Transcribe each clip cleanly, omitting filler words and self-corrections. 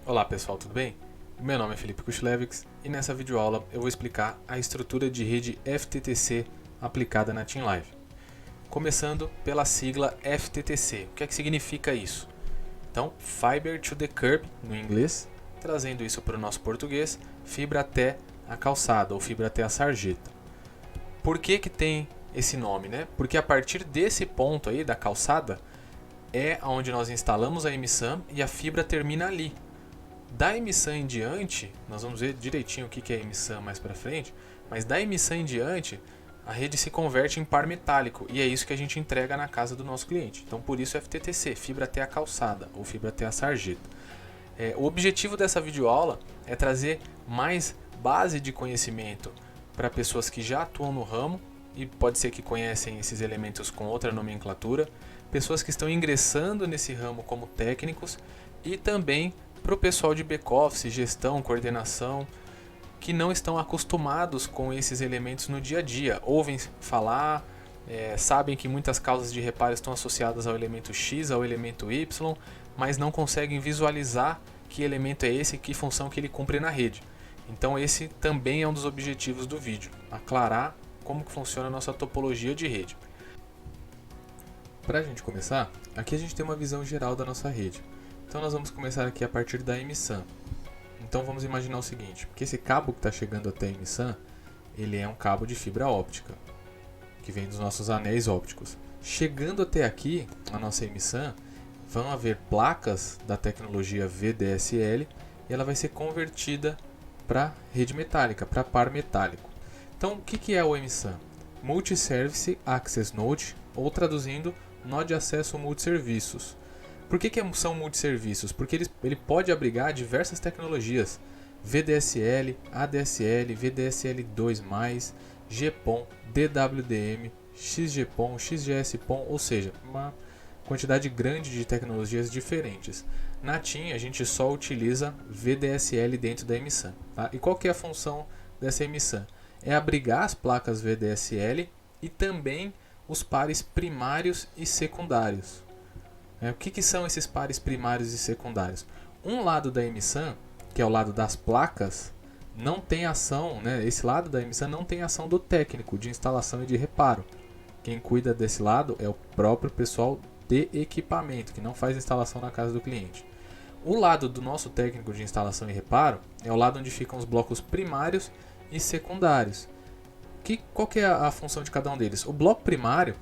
Olá pessoal, tudo bem? Meu nome é Felipe Kuchlewicz e nessa videoaula eu vou explicar a estrutura de rede FTTC aplicada na Team Live. Começando pela sigla FTTC. O que é que significa isso? Então, Fiber to the Curb no inglês, trazendo isso para o nosso português, fibra até a calçada ou fibra até a sarjeta. Por que que tem esse nome, né? Porque a partir desse ponto aí da calçada é onde nós instalamos a emissão e a fibra termina ali. Da emissão em diante, nós vamos ver direitinho o que é emissão mais para frente, mas da emissão em diante, a rede se converte em par metálico e é isso que a gente entrega na casa do nosso cliente. Então, por isso FTTC, fibra até a calçada ou fibra até a sarjeta. O objetivo dessa videoaula é trazer mais base de conhecimento para pessoas que já atuam no ramo e pode ser que conhecem esses elementos com outra nomenclatura, pessoas que estão ingressando nesse ramo como técnicos e também para o pessoal de back-office, gestão, coordenação, que não estão acostumados com esses elementos no dia a dia. Ouvem falar, sabem que muitas causas de reparo estão associadas ao elemento X, ao elemento Y, mas não conseguem visualizar que elemento é esse e que função que ele cumpre na rede. Então esse também é um dos objetivos do vídeo, aclarar como que funciona a nossa topologia de rede. Para a gente começar, aqui a gente tem uma visão geral da nossa rede. Então nós vamos começar aqui a partir da emissão. Então vamos imaginar o seguinte, que esse cabo que está chegando até a emissão, ele é um cabo de fibra óptica, que vem dos nossos anéis ópticos. Chegando até aqui, a nossa emissão, vão haver placas da tecnologia VDSL e ela vai ser convertida para rede metálica, para par metálico. Então o que é o emissão? Multi-Service Access Node, ou traduzindo, nó de acesso multisserviços. Por que são multisserviços? Porque ele pode abrigar diversas tecnologias, VDSL, ADSL, VDSL2+, GPON, DWDM, XGPON, XGS-PON, ou seja, uma quantidade grande de tecnologias diferentes. Na TIM, a gente só utiliza VDSL dentro da emissão. Tá? E qual que é a função dessa emissão? É abrigar as placas VDSL e também os pares primários e secundários. O que são esses pares primários e secundários? Um lado da emissão, que é o lado das placas, não tem ação, né? Esse lado da emissão não tem ação do técnico de instalação e de reparo. Quem cuida desse lado é o próprio pessoal de equipamento, que não faz instalação na casa do cliente. O lado do nosso técnico de instalação e reparo é o lado onde ficam os blocos primários e secundários. Qual que é a função de cada um deles? O bloco primário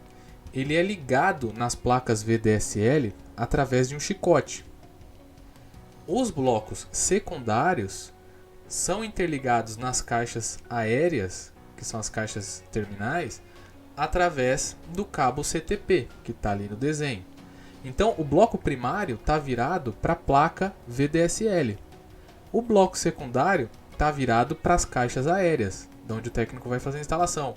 ele é ligado nas placas VDSL através de um chicote. Os blocos secundários são interligados nas caixas aéreas, que são as caixas terminais, através do cabo CTP, que está ali no desenho. Então, o bloco primário está virado para a placa VDSL. O bloco secundário está virado para as caixas aéreas, de onde o técnico vai fazer a instalação.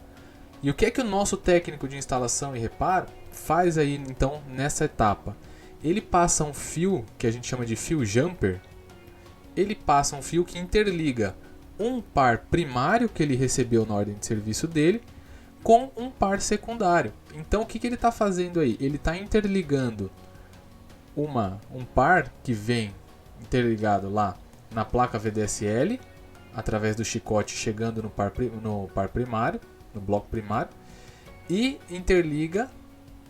E o que é que o nosso técnico de instalação e reparo faz aí então nessa etapa? Ele passa um fio, que a gente chama de fio jumper, ele passa um fio que interliga um par primário que ele recebeu na ordem de serviço dele com um par secundário. Então o que ele está fazendo aí? Ele está interligando um par que vem interligado lá na placa VDSL, através do chicote chegando no par primário, no bloco primário, e interliga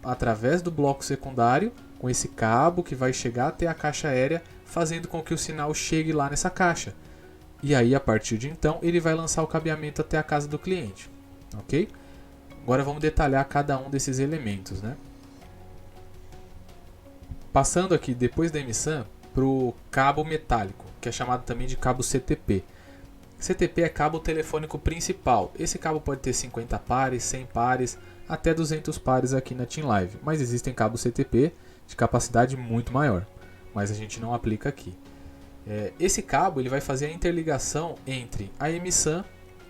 através do bloco secundário com esse cabo que vai chegar até a caixa aérea, fazendo com que o sinal chegue lá nessa caixa. E aí, a partir de então, ele vai lançar o cabeamento até a casa do cliente. Ok? Agora vamos detalhar cada um desses elementos, né? Passando aqui, depois da emissão, para o cabo metálico, que é chamado também de cabo CTP. CTP é cabo telefônico principal. Esse cabo pode ter 50 pares, 100 pares, até 200 pares aqui na Team Live. Mas existem cabos CTP de capacidade muito maior, mas a gente não aplica aqui. Esse cabo ele vai fazer a interligação entre a emissão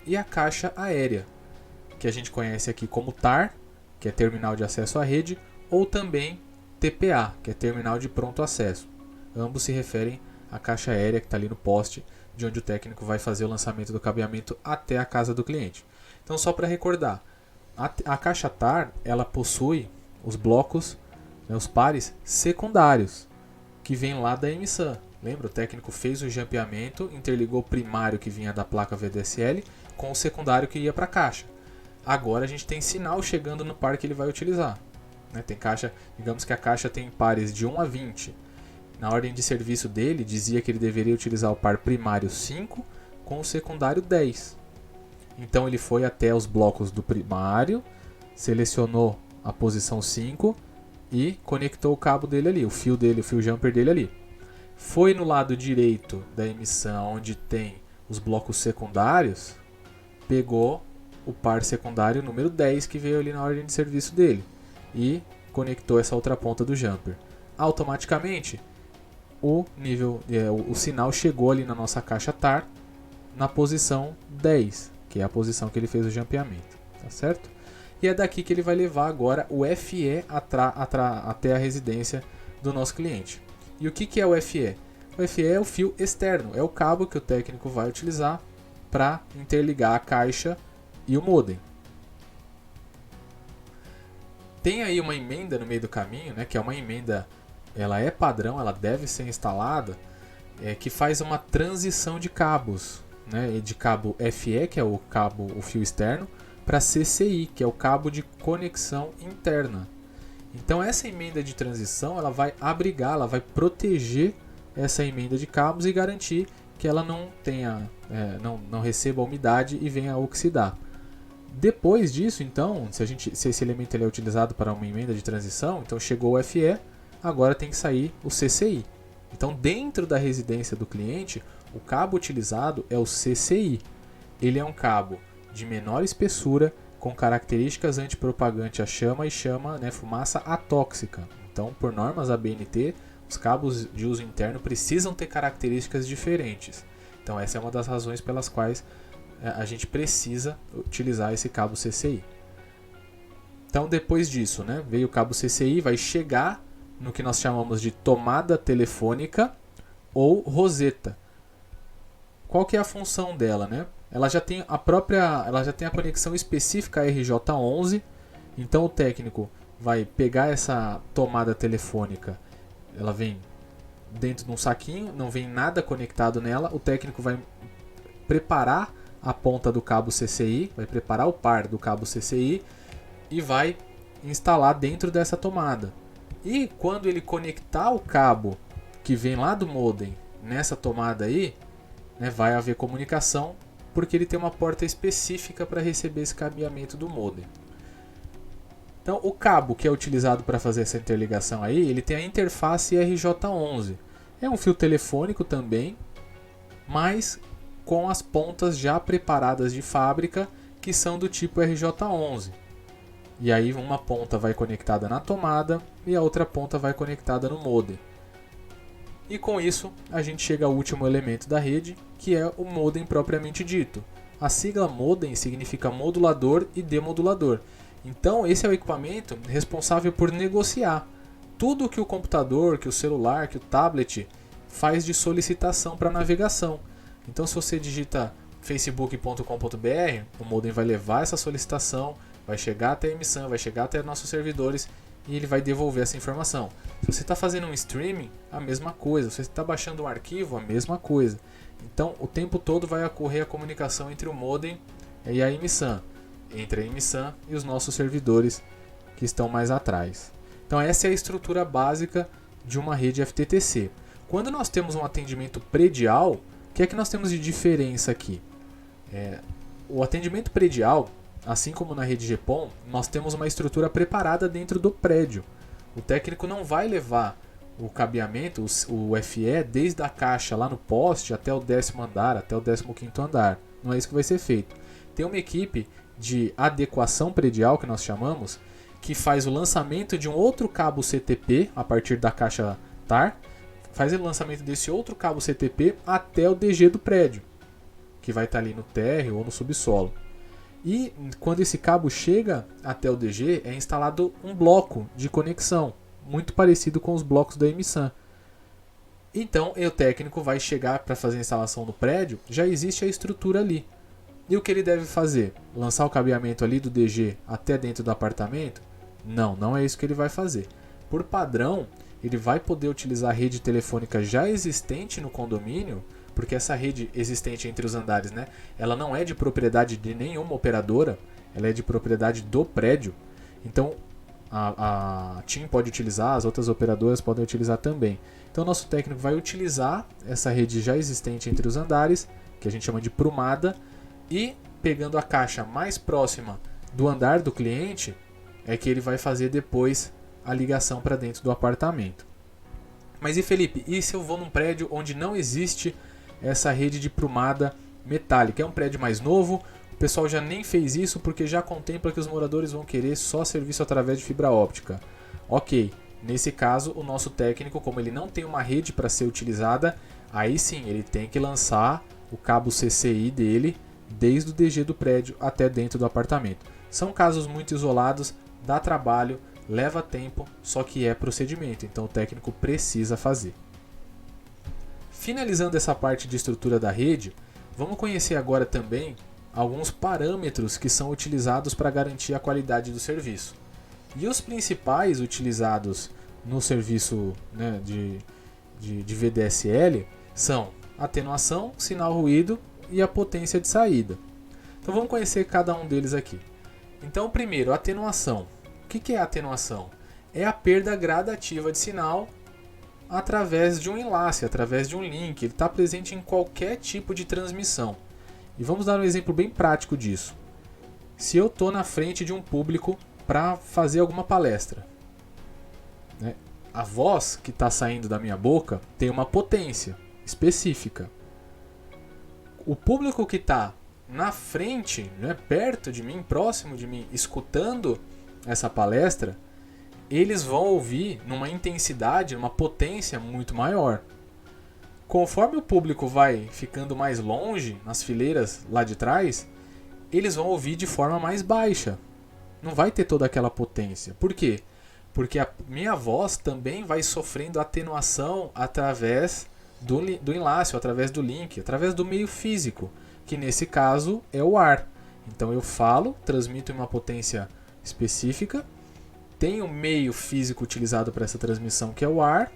e a caixa aérea, que a gente conhece aqui como TAR, que é terminal de acesso à rede, ou também TPA, que é terminal de pronto acesso. Ambos se referem à caixa aérea que está ali no poste, de onde o técnico vai fazer o lançamento do cabeamento até a casa do cliente. Então, só para recordar, a caixa TAR ela possui os blocos, os pares secundários, que vêm lá da emissão. Lembra? O técnico fez o jampeamento, interligou o primário que vinha da placa VDSL com o secundário que ia para a caixa. Agora a gente tem sinal chegando no par que ele vai utilizar. Né? Tem caixa, digamos que a caixa tem pares de 1 a 20. Na ordem de serviço dele, dizia que ele deveria utilizar o par primário 5 com o secundário 10. Então ele foi até os blocos do primário, selecionou a posição 5 e conectou o cabo dele ali, o fio dele, o fio jumper dele ali. Foi no lado direito da emissão, onde tem os blocos secundários, pegou o par secundário número 10 que veio ali na ordem de serviço dele e conectou essa outra ponta do jumper. Automaticamente, o sinal chegou ali na nossa caixa TAR na posição 10, que é a posição que ele fez o jampeamento, tá certo? E é daqui que ele vai levar agora o FE até a residência do nosso cliente. E o que é o FE? O FE é o fio externo, é o cabo que o técnico vai utilizar para interligar a caixa e o modem. Tem aí uma emenda no meio do caminho, né, que é uma emenda, ela é padrão, ela deve ser instalada, que faz uma transição de cabos, né, de cabo FE, que é o fio externo, para CCI, que é o cabo de conexão interna. Então essa emenda de transição ela vai abrigar, ela vai proteger essa emenda de cabos e garantir que ela não receba umidade e venha a oxidar. Depois disso, então, se esse elemento ele é utilizado para uma emenda de transição, então chegou o FE, agora tem que sair o CCI. Então, dentro da residência do cliente, o cabo utilizado é o CCI. Ele é um cabo de menor espessura, com características antipropagante a chama e fumaça atóxica. Então, por normas ABNT, os cabos de uso interno precisam ter características diferentes. Então, essa é uma das razões pelas quais a gente precisa utilizar esse cabo CCI. Então, depois disso, né, veio o cabo CCI, vai chegar no que nós chamamos de tomada telefônica ou roseta. Qual que é a função dela, né? Ela já tem a conexão específica RJ11, então o técnico vai pegar essa tomada telefônica, ela vem dentro de um saquinho, não vem nada conectado nela, o técnico vai preparar a ponta do cabo CCI, vai preparar o par do cabo CCI e vai instalar dentro dessa tomada. E quando ele conectar o cabo que vem lá do modem nessa tomada aí, né, vai haver comunicação, porque ele tem uma porta específica para receber esse cabeamento do modem. Então, o cabo que é utilizado para fazer essa interligação aí, ele tem a interface RJ11. É um fio telefônico também, mas com as pontas já preparadas de fábrica, que são do tipo RJ11. E aí uma ponta vai conectada na tomada e a outra ponta vai conectada no modem. E com isso, a gente chega ao último elemento da rede, que é o modem propriamente dito. A sigla modem significa modulador e demodulador. Então, esse é o equipamento responsável por negociar tudo que o computador, que o celular, que o tablet faz de solicitação para navegação. Então, se você digita facebook.com.br, o modem vai levar essa solicitação, vai chegar até a emissão, vai chegar até nossos servidores e ele vai devolver essa informação. Se você está fazendo um streaming, a mesma coisa. Se você está baixando um arquivo, a mesma coisa. Então, o tempo todo vai ocorrer a comunicação entre o modem e a emissão, entre a emissão e os nossos servidores que estão mais atrás. Então, essa é a estrutura básica de uma rede FTTC. Quando nós temos um atendimento predial, o que é que nós temos de diferença aqui? O atendimento predial, assim como na rede GPON, nós temos uma estrutura preparada dentro do prédio. O técnico não vai levar o cabeamento, o FE, desde a caixa lá no poste até o 10º andar, até o 15º andar. Não é isso que vai ser feito. Tem uma equipe de adequação predial, que nós chamamos, que faz o lançamento de um outro cabo CTP a partir da caixa TAR, faz o lançamento desse outro cabo CTP até o DG do prédio, que vai estar ali no térreo ou no subsolo. E quando esse cabo chega até o DG, é instalado um bloco de conexão, muito parecido com os blocos da emissão. Então, o técnico vai chegar para fazer a instalação no prédio, já existe a estrutura ali. E o que ele deve fazer? Lançar o cabeamento ali do DG até dentro do apartamento? Não, não é isso que ele vai fazer. Por padrão, ele vai poder utilizar a rede telefônica já existente no condomínio, porque essa rede existente entre os andares, né, ela não é de propriedade de nenhuma operadora, ela é de propriedade do prédio. Então a TIM pode utilizar, as outras operadoras podem utilizar também. Então o nosso técnico vai utilizar essa rede já existente entre os andares, que a gente chama de prumada, e pegando a caixa mais próxima do andar do cliente, é que ele vai fazer depois a ligação para dentro do apartamento. Mas e Felipe, e se eu vou num prédio onde não existe essa rede de prumada metálica? É um prédio mais novo, o pessoal já nem fez isso porque já contempla que os moradores vão querer só serviço através de fibra óptica. Ok, nesse caso o nosso técnico, como ele não tem uma rede para ser utilizada, aí sim ele tem que lançar o cabo CCI dele desde o DG do prédio até dentro do apartamento. São casos muito isolados, dá trabalho, leva tempo, só que é procedimento, então o técnico precisa fazer. Finalizando essa parte de estrutura da rede, vamos conhecer agora também alguns parâmetros que são utilizados para garantir a qualidade do serviço. E os principais utilizados no serviço, né, de VDSL são atenuação, sinal ruído e a potência de saída. Então vamos conhecer cada um deles aqui. Então, primeiro, atenuação. O que é atenuação? É a perda gradativa de sinal através de um enlace, através de um link. Ele está presente em qualquer tipo de transmissão. E vamos dar um exemplo bem prático disso. Se eu estou na frente de um público para fazer alguma palestra, né, a voz que está saindo da minha boca tem uma potência específica. O público que está na frente, né, perto de mim, próximo de mim, escutando essa palestra, eles vão ouvir numa intensidade, numa potência muito maior. Conforme o público vai ficando mais longe, nas fileiras lá de trás, eles vão ouvir de forma mais baixa. Não vai ter toda aquela potência. Por quê? Porque a minha voz também vai sofrendo atenuação através do enlace, através do link, através do meio físico, que nesse caso é o ar. Então eu falo, transmito em uma potência específica, tem o meio físico utilizado para essa transmissão, que é o ar,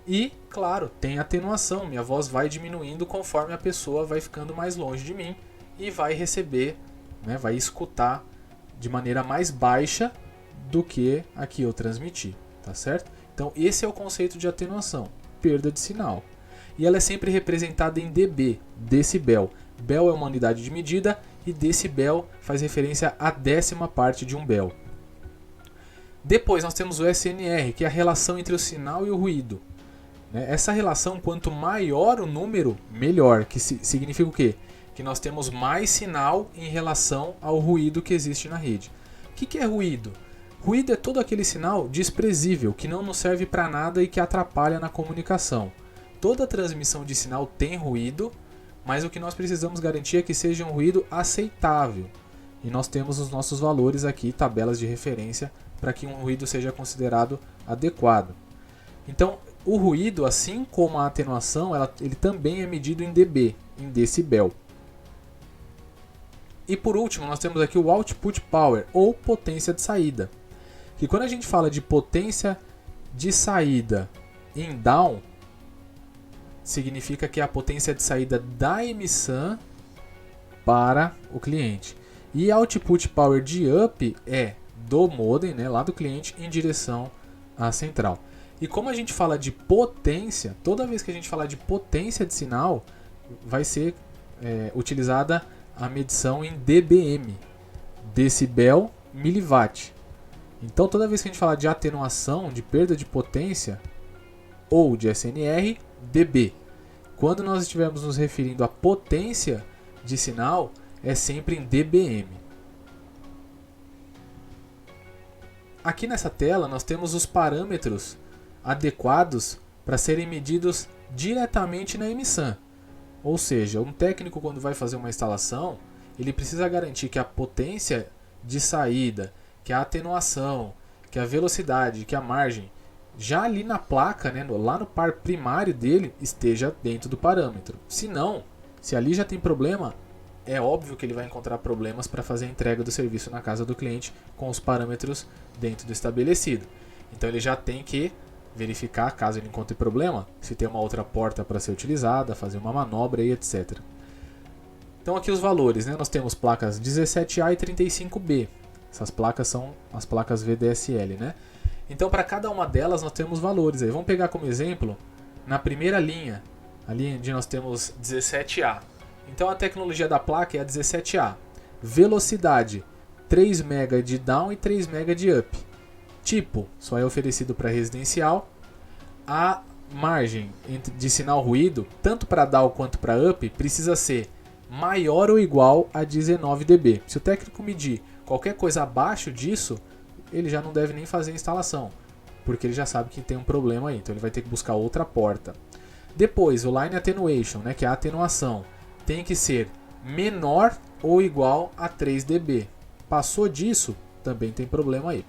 e, claro, tem atenuação. Minha voz vai diminuindo conforme a pessoa vai ficando mais longe de mim e vai receber, né, vai escutar de maneira mais baixa do que a que eu transmiti, tá certo? Então esse é o conceito de atenuação, perda de sinal. E ela é sempre representada em dB, decibel. Bel é uma unidade de medida e decibel faz referência à 10ª parte de um bel. Depois nós temos o SNR, que é a relação entre o sinal e o ruído. Essa relação, quanto maior o número, melhor. Que significa o quê? Que nós temos mais sinal em relação ao ruído que existe na rede. O que é ruído? Ruído é todo aquele sinal desprezível, que não nos serve para nada e que atrapalha na comunicação. Toda transmissão de sinal tem ruído, mas o que nós precisamos garantir é que seja um ruído aceitável. E nós temos os nossos valores aqui, tabelas de referência, para que um ruído seja considerado adequado. Então, o ruído, assim como a atenuação, ele também é medido em dB, em decibel. E por último, nós temos aqui o output power, ou potência de saída. Que quando a gente fala de potência de saída em down, significa que é a potência de saída da emissão para o cliente. E output power de up é do modem, né, lá do cliente, em direção à central. E como a gente fala de potência, toda vez que a gente falar de potência de sinal, vai ser utilizada a medição em dBm, decibel miliwatt. Então toda vez que a gente falar de atenuação, de perda de potência, ou de SNR, dB. Quando nós estivermos nos referindo à potência de sinal, é sempre em dBm. Aqui nessa tela nós temos os parâmetros adequados para serem medidos diretamente na emissão. Ou seja, um técnico, quando vai fazer uma instalação, ele precisa garantir que a potência de saída, que a atenuação, que a velocidade, que a margem, já ali na placa, né, lá no par primário dele, esteja dentro do parâmetro. Se não, se ali já tem problema, é óbvio que ele vai encontrar problemas para fazer a entrega do serviço na casa do cliente com os parâmetros dentro do estabelecido. Então ele já tem que verificar, caso ele encontre problema, se tem uma outra porta para ser utilizada, fazer uma manobra e etc. Então aqui os valores, né? Nós temos placas 17A e 35B. Essas placas são as placas VDSL, né? Então para cada uma delas nós temos valores. Aí vamos pegar como exemplo, na primeira linha, ali onde nós temos 17A. Então a tecnologia da placa é a 17A. Velocidade, 3 MB de down e 3 MB de up. Tipo, só é oferecido para residencial. A margem de sinal ruído, tanto para down quanto para up, precisa ser maior ou igual a 19 dB. Se o técnico medir qualquer coisa abaixo disso, ele já não deve nem fazer a instalação, porque ele já sabe que tem um problema aí, então ele vai ter que buscar outra porta. Depois, o line attenuation, né, que é a atenuação, tem que ser menor ou igual a 3 dB. Passou disso, também tem problema aí.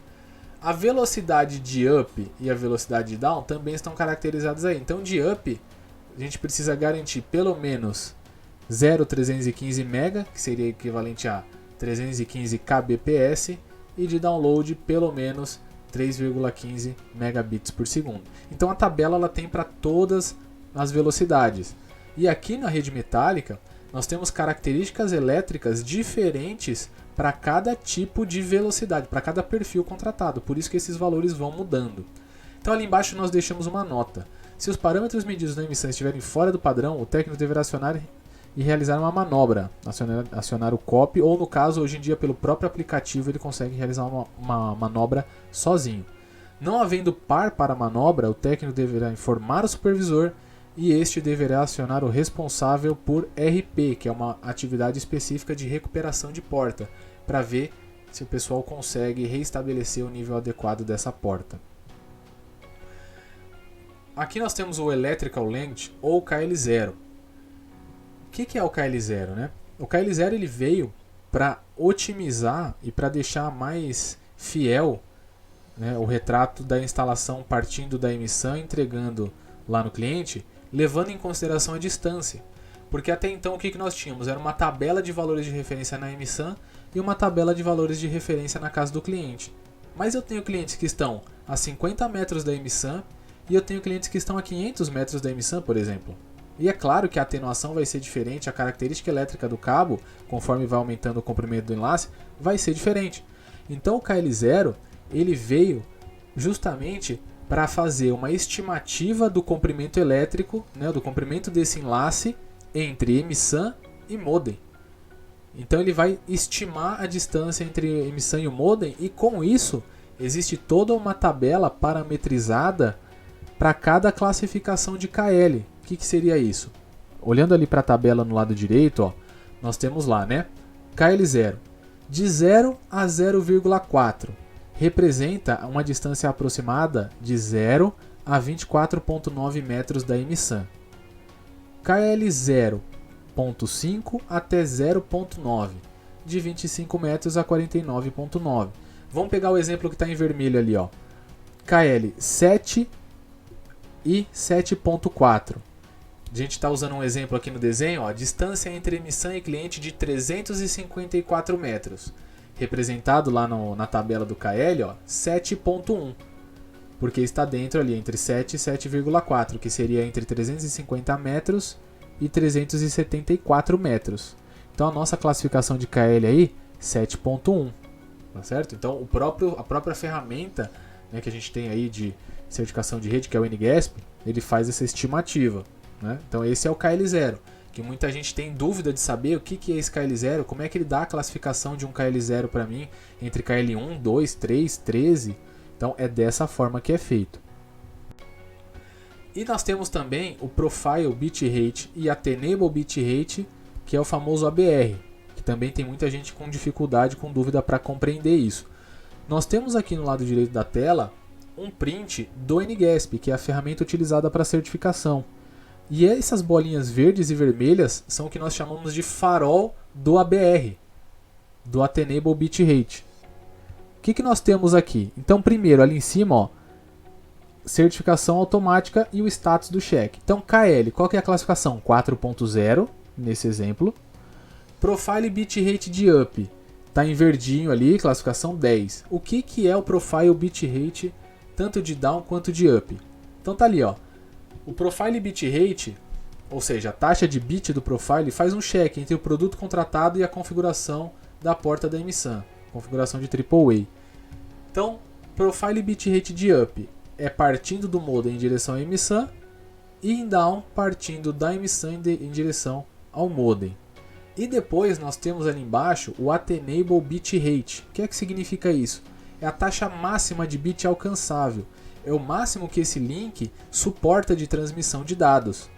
A velocidade de up e a velocidade de down também estão caracterizadas aí. Então, de up, a gente precisa garantir pelo menos 0,315 MB, que seria equivalente a 315 kbps, e de download pelo menos 3,15 megabits por segundo. Então a tabela ela tem para todas as velocidades. E aqui na rede metálica nós temos características elétricas diferentes para cada tipo de velocidade, para cada perfil contratado. Por isso que esses valores vão mudando. Então ali embaixo nós deixamos uma nota. Se os parâmetros medidos na emissão estiverem fora do padrão, o técnico deverá acionar e realizar uma manobra, acionar o COP, ou no caso, hoje em dia, pelo próprio aplicativo, ele consegue realizar uma manobra sozinho. Não havendo par para a manobra, o técnico deverá informar o supervisor e este deverá acionar o responsável por RP, que é uma atividade específica de recuperação de porta, para ver se o pessoal consegue reestabelecer o nível adequado dessa porta. Aqui nós temos o Electrical Length, ou KL0. O que é o KL0, né? O KL0 ele veio para otimizar e para deixar mais fiel, né, o retrato da instalação partindo da emissão, entregando lá no cliente, levando em consideração a distância. Porque até então o que nós tínhamos? Era uma tabela de valores de referência na emissão e uma tabela de valores de referência na casa do cliente. Mas eu tenho clientes que estão a 50 metros da emissão e eu tenho clientes que estão a 500 metros da emissão, por exemplo. E é claro que a atenuação vai ser diferente, a característica elétrica do cabo, conforme vai aumentando o comprimento do enlace, vai ser diferente. Então o KL0 ele veio justamente para fazer uma estimativa do comprimento elétrico, né, do comprimento desse enlace entre emissão e modem. Então ele vai estimar a distância entre a emissão e o modem, e com isso existe toda uma tabela parametrizada para cada classificação de KL. O que seria isso? Olhando ali para a tabela no lado direito, ó, nós temos lá, né? KL0, de 0 a 0,4, representa uma distância aproximada de 0 a 24,9 metros da emissão. KL0.5 até 0,9, de 25 metros a 49,9. Vamos pegar o exemplo que está em vermelho ali, ó. KL7 e 7.4. A gente está usando um exemplo aqui no desenho, ó, distância entre emissão e cliente de 354 metros. Representado lá na tabela do KL, ó, 7.1. Porque está dentro ali entre 7 e 7,4, que seria entre 350 metros e 374 metros. Então a nossa classificação de KL aí, 7.1. Tá certo? Então a própria ferramenta, né, que a gente tem aí de certificação de rede, que é o NGASP, ele faz essa estimativa, né? Então esse é o KL0, que muita gente tem dúvida de saber o que é esse KL0, como é que ele dá a classificação de um KL0 para mim, entre KL1, 2, 3, 13. Então é dessa forma que é feito. E nós temos também o Profile Bitrate e a Tenable Bitrate, que é o famoso ABR, que também tem muita gente com dificuldade, com dúvida para compreender isso. Nós temos aqui no lado direito da tela um print do NGASP, que é a ferramenta utilizada para certificação. E essas bolinhas verdes e vermelhas são o que nós chamamos de farol do ABR, do Attainable Bitrate. O que nós temos aqui? Então, primeiro, ali em cima, ó, certificação automática e o status do check. Então, KL, qual que é a classificação? 4.0, nesse exemplo. Profile Bitrate de up, está em verdinho ali, classificação 10. O que é o Profile Bitrate, tanto de down quanto de up? Então tá ali, ó. O Profile Bitrate, ou seja, a taxa de bit do Profile, faz um check entre o produto contratado e a configuração da porta da MSAN, configuração de AAA. Então, Profile Bitrate de up é partindo do modem em direção à MSAN e em down partindo da MSAN em direção ao modem. E depois nós temos ali embaixo o Attainable Bitrate. O que é que significa isso? É a taxa máxima de bit alcançável. É o máximo que esse link suporta de transmissão de dados.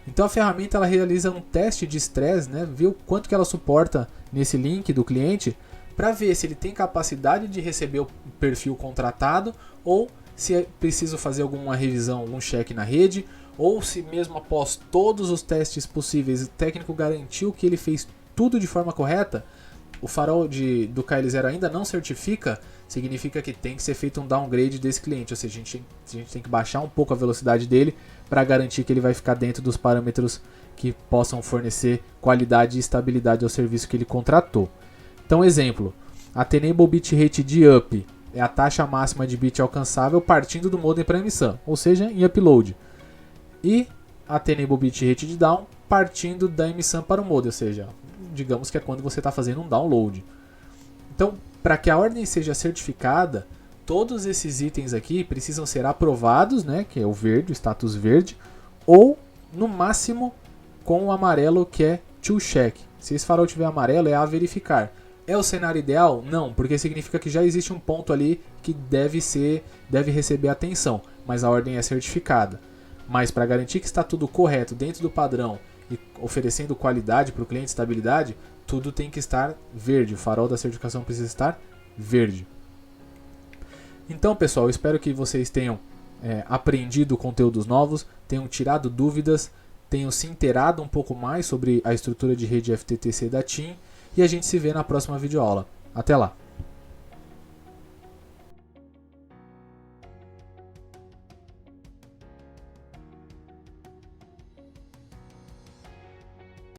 Então a ferramenta ela realiza um teste de estresse, né? Vê o quanto que ela suporta nesse link do cliente para ver se ele tem capacidade de receber o perfil contratado ou se é preciso fazer alguma revisão, algum check na rede, ou se mesmo após todos os testes possíveis o técnico garantiu que ele fez tudo de forma correta, o farol do KL0 ainda não certifica, significa que tem que ser feito um downgrade desse cliente, ou seja, a gente tem que baixar um pouco a velocidade dele para garantir que ele vai ficar dentro dos parâmetros que possam fornecer qualidade e estabilidade ao serviço que ele contratou. Então, exemplo, a Attainable Bitrate de up é a taxa máxima de bit alcançável partindo do modem para emissão, ou seja, em upload. E a Attainable Bitrate de down partindo da emissão para o modem, ou seja, digamos que é quando você está fazendo um download. Então, para que a ordem seja certificada, todos esses itens aqui precisam ser aprovados, né, que é o verde, o status verde, ou no máximo com o amarelo, que é to check. Se esse farol tiver amarelo, é a verificar. É o cenário ideal? Não, porque significa que já existe um ponto ali que deve receber atenção, mas a ordem é certificada. Mas para garantir que está tudo correto dentro do padrão e oferecendo qualidade para o cliente, estabilidade, tudo tem que estar verde. O farol da certificação precisa estar verde. Então, pessoal, eu espero que vocês tenham aprendido conteúdos novos, tenham tirado dúvidas, tenham se inteirado um pouco mais sobre a estrutura de rede FTTC da TIM e a gente se vê na próxima videoaula. Até lá!